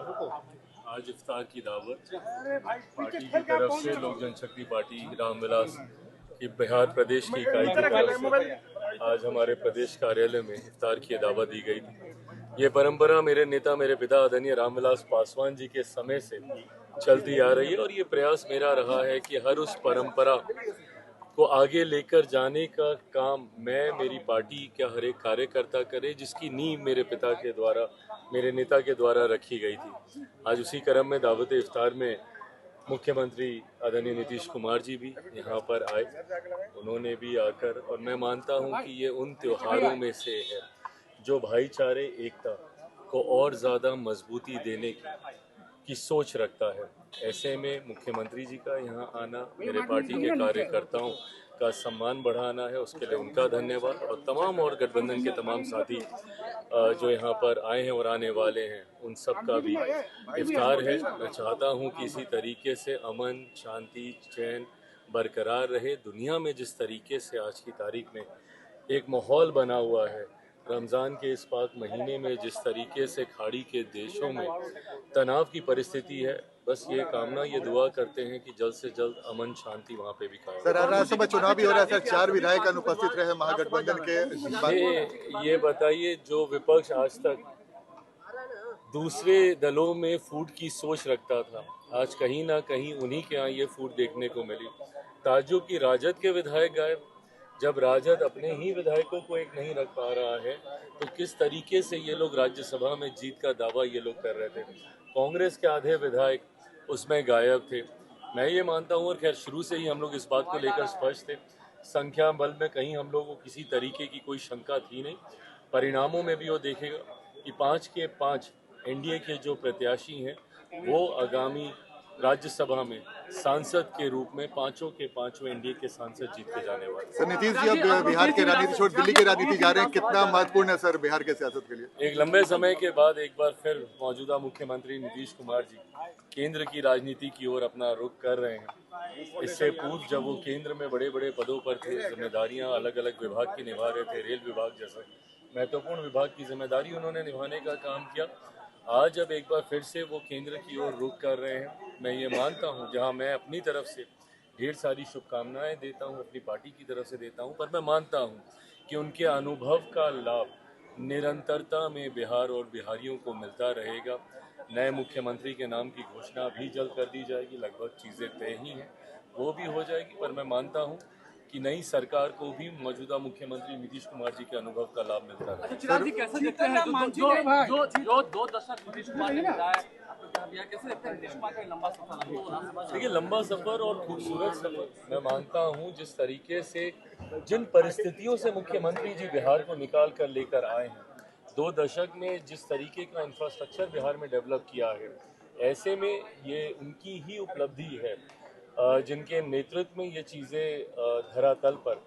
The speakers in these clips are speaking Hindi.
आज इफ्तार की दावत पार्टी की तरफ से लोक जनशक्ति पार्टी रामविलास की बिहार प्रदेश की इकाई की तरफ से आज हमारे प्रदेश कार्यालय में इफ्तार की दावत दी गई थी। ये परंपरा मेरे नेता मेरे पिता आदरणीय रामविलास पासवान जी के समय से चलती आ रही है और ये प्रयास मेरा रहा है कि हर उस परंपरा को आगे लेकर जाने का काम मैं, मेरी पार्टी का हर एक कार्यकर्ता करे, जिसकी नींव मेरे पिता के द्वारा, मेरे नेता के द्वारा रखी गई थी। आज उसी क्रम में दावत इफ्तार में मुख्यमंत्री आदरणीय नीतीश कुमार जी भी यहाँ पर आए। उन्होंने भी आकर, और मैं मानता हूँ कि ये उन त्योहारों में से है जो भाईचारे, एकता को और ज़्यादा मजबूती देने की सोच रखता है। ऐसे में मुख्यमंत्री जी का यहाँ आना मेरे पार्टी के कार्यकर्ताओं का सम्मान बढ़ाना है, उसके लिए उनका धन्यवाद। और तमाम और गठबंधन के तमाम साथी जो यहाँ पर आए हैं और आने वाले हैं, उन सब का भी इफ्तार है। मैं चाहता हूँ कि इसी तरीके से अमन, शांति, चैन बरकरार रहे। दुनिया में जिस तरीके से आज की तारीख में एक माहौल बना हुआ है, रमज़ान के इस पाक महीने में जिस तरीके से खाड़ी के देशों में तनाव की परिस्थिति है, बस ये कामना, ये दुआ करते हैं कि जल्द से जल्द अमन शांति वहाँ पे भी कायम। सर, राज्यसभा चुनाव भी हो रहा है सर, 4 विधायक अनुपस्थित रहे महागठबंधन के। ये बताइए, जो विपक्ष आज तक दूसरे दलों में फूट की सोच रखता था, आज कहीं ना कहीं उन्हीं के यहाँ ये फूट देखने को मिली। ताज्जुब की राजद के विधायक गायब। जब राजद अपने ही विधायकों को एक नहीं रख पा रहा है तो किस तरीके से ये लोग राज्यसभा में जीत का दावा ये लोग कर रहे थे। कांग्रेस के आधे विधायक उसमें गायब थे। मैं ये मानता हूँ, और खैर शुरू से ही हम लोग इस बात को लेकर स्पष्ट थे, संख्या बल में कहीं हम लोगों को किसी तरीके की कोई शंका थी नहीं। परिणामों में भी वो देखेगा कि 5 के 5 एनडीए के जो प्रत्याशी हैं वो आगामी राज्यसभा में सांसद के रूप में 5 के 5 एनडीए के सांसद जीत के जाने वाले। सर, नीतीश जी अब बिहार की राजनीति छोड़ दिल्ली की राजनीति जा रहे हैं, कितना महत्वपूर्ण है सर बिहार के सियासत के लिए? एक लंबे समय के बाद एक बार फिर मौजूदा मुख्यमंत्री नीतीश कुमार जी केंद्र की राजनीति की ओर अपना रुख कर रहे हैं। इससे पूर्व जब वो केंद्र में बड़े बड़े पदों पर थे, जिम्मेदारियां अलग अलग विभाग की निभा रहे थे, रेल विभाग जैसे महत्वपूर्ण विभाग की जिम्मेदारी उन्होंने निभाने का काम किया। आज जब एक बार फिर से वो केंद्र की ओर रुख कर रहे हैं, मैं ये मानता हूँ, जहाँ मैं अपनी तरफ से ढेर सारी शुभकामनाएं देता हूँ, अपनी पार्टी की तरफ से देता हूँ, पर मैं मानता हूँ कि उनके अनुभव का लाभ निरंतरता में बिहार और बिहारियों को मिलता रहेगा। नए मुख्यमंत्री के नाम की घोषणा भी जल्द कर दी जाएगी, लगभग चीज़ें तय ही हैं, वो भी हो जाएगी। पर मैं मानता हूँ कि नई सरकार को भी मौजूदा मुख्यमंत्री नीतीश कुमार जी के अनुभव का लाभ मिलता है। चिराग जी कैसे देखते हैं जो 2 दशक नीतीश कुमार ने बताया, कैसे देखते हैं नीतीश कुमार का लंबा सफर? देखिए, लंबा सफर और खूबसूरत सफर, मैं मानता हूँ जिस तरीके से, जिन परिस्थितियों से मुख्यमंत्री जी बिहार को निकाल कर लेकर आए हैं, 2 दशक में जिस तरीके का इंफ्रास्ट्रक्चर बिहार में डेवलप किया है, ऐसे में ये उनकी ही उपलब्धि है जिनके नेतृत्व में ये चीज़ें धरातल पर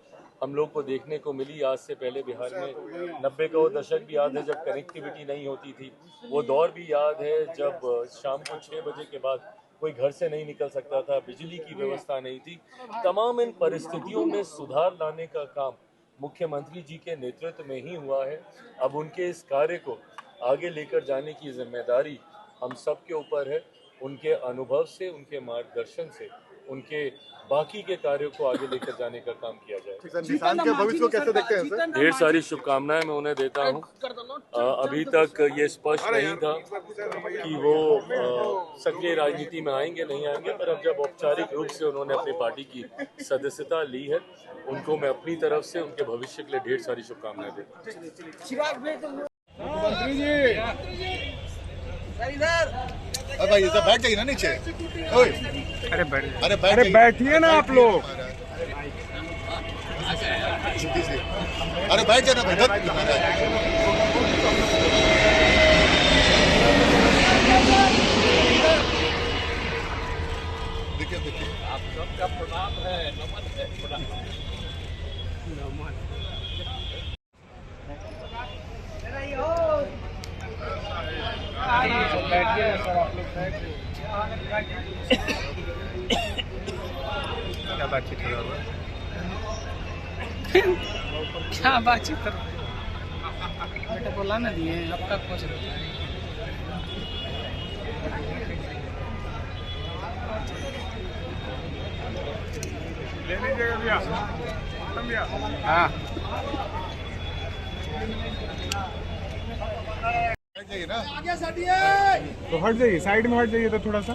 हम लोग को देखने को मिली। आज से पहले बिहार में 90 का वो दशक भी याद है जब कनेक्टिविटी नहीं होती थी, वो दौर भी याद है जब शाम को 6 बजे के बाद कोई घर से नहीं निकल सकता था, बिजली की व्यवस्था नहीं थी। तमाम इन परिस्थितियों में सुधार लाने का काम मुख्यमंत्री जी के नेतृत्व में ही हुआ है। अब उनके इस कार्य को आगे लेकर जाने की जिम्मेदारी हम सब के ऊपर है। उनके अनुभव से, उनके मार्गदर्शन से, उनके बाकी के कार्यों को आगे लेकर जाने का काम किया जाए। किसान के भविष्य को कैसे देखते हैं सर? ढेर सारी शुभकामनाएं मैं उन्हें देता हूं। अभी तक ये स्पष्ट नहीं था कि वो सक्रिय राजनीति में आएंगे नहीं आएंगे, पर अब जब औपचारिक रूप से उन्होंने अपनी पार्टी की सदस्यता ली है, उनको मैं अपनी तरफ से उनके भविष्य के लिए ढेर सारी शुभकामनाएं देता हूँ। भाई इधर बैठ जाइए ना नीचे। अरे बैठिए ना आप लोग। अरे बैठ जाना भाई। देखिए आप सबका प्रणाम है, नमन है, बैठिए ना सर, आप लोग क्या बातचीत हो रहा है? क्या बातचीत कर रहे बेटा? बोला ना दिए अब तक पहुँच रहे। ले लीजिएगा भैया भैया। हाँ हट जाइए ना। तो हट जाइए, साइड में हट जाइए तो थोड़ा सा।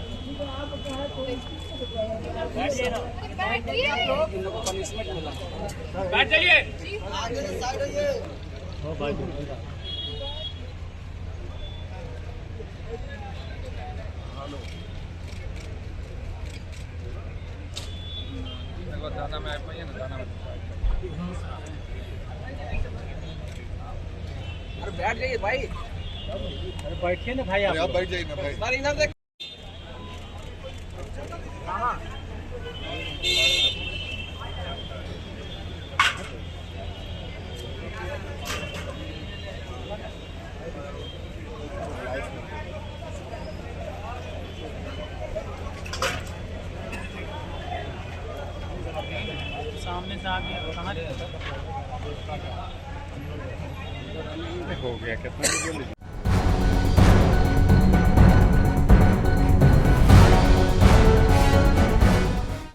इन लोगों को पनिशमेंट मिला। बैठ जाइए। दाना में आए ना दाना में। अरे बैठ जाइए भाई। अरे बैठिए ना भाई। अरे आप बैठ जाइए ना भाई। इधर देख। सामने से आगे कहाँ हो गया कितना